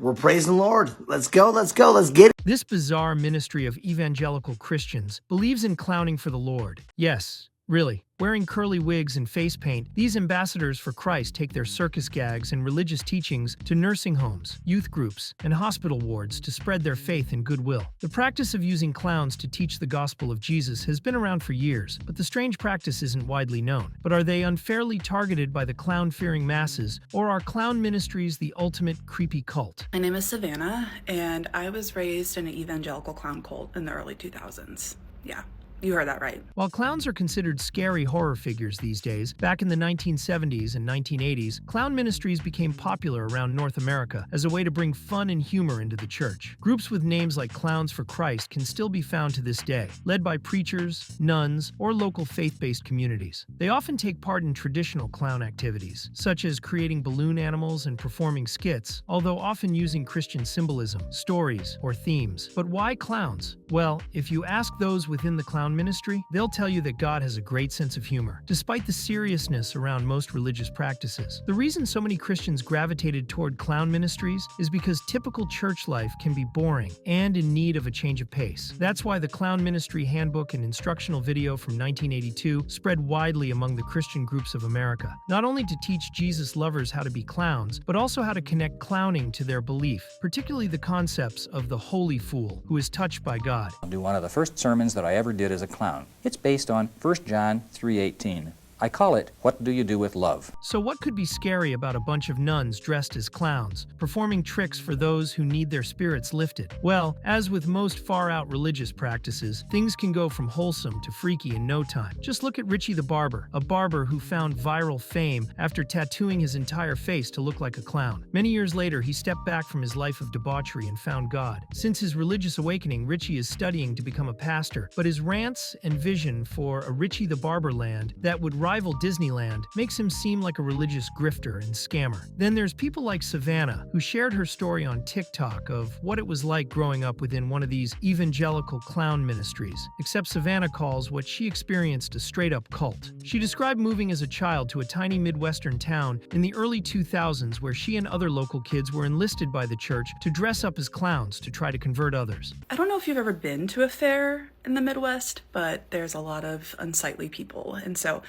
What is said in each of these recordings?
We're praising the Lord. Let's go, let's go, let's get it. This bizarre ministry of evangelical Christians believes in clowning for the Lord. Yes, really. Wearing curly wigs and face paint, these ambassadors for Christ take their circus gags and religious teachings to nursing homes, youth groups, and hospital wards to spread their faith and goodwill. The practice of using clowns to teach the gospel of Jesus has been around for years, but the strange practice isn't widely known. But are they unfairly targeted by the clown-fearing masses, or are clown ministries the ultimate creepy cult? My name is Savannah, and I was raised in an evangelical clown cult in the early 2000s. Yeah. You heard that right. While clowns are considered scary horror figures these days, back in the 1970s and 1980s, clown ministries became popular around North America as a way to bring fun and humor into the church. Groups with names like Clowns for Christ can still be found to this day, led by preachers, nuns, or local faith-based communities. They often take part in traditional clown activities, such as creating balloon animals and performing skits, although often using Christian symbolism, stories, or themes. But why clowns? Well, if you ask those within the clown ministry, they'll tell you that God has a great sense of humor, despite the seriousness around most religious practices. The reason so many Christians gravitated toward clown ministries is because typical church life can be boring and in need of a change of pace. That's why the Clown Ministry Handbook and instructional video from 1982 spread widely among the Christian groups of America, not only to teach Jesus lovers how to be clowns, but also how to connect clowning to their belief, particularly the concepts of the holy fool who is touched by God. I'll do one of the first sermons that I ever did as a clown. It's based on 1 John 3:18. I call it, What Do You Do With Love? So what could be scary about a bunch of nuns dressed as clowns, performing tricks for those who need their spirits lifted? Well, as with most far-out religious practices, things can go from wholesome to freaky in no time. Just look at Richie the Barber, a barber who found viral fame after tattooing his entire face to look like a clown. Many years later, he stepped back from his life of debauchery and found God. Since his religious awakening, Richie is studying to become a pastor, but his rants and vision for a Richie the Barber land that would rival Disneyland makes him seem like a religious grifter and scammer. Then there's people like Savannah, who shared her story on TikTok of what it was like growing up within one of these evangelical clown ministries, except Savannah calls what she experienced a straight-up cult. She described moving as a child to a tiny Midwestern town in the early 2000s where she and other local kids were enlisted by the church to dress up as clowns to try to convert others. I don't know if you've ever been to a fair in the Midwest, but there's a lot of unsightly people. And so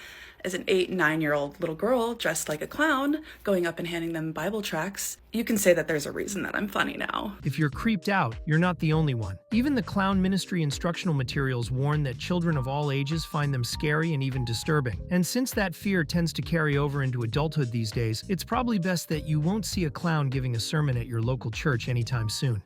as an 8 and 9-year-old little girl dressed like a clown, going up and handing them Bible tracts, you can say that there's a reason that I'm funny now. If you're creeped out, you're not the only one. Even the clown ministry instructional materials warn that children of all ages find them scary and even disturbing. And since that fear tends to carry over into adulthood these days, it's probably best that you won't see a clown giving a sermon at your local church anytime soon.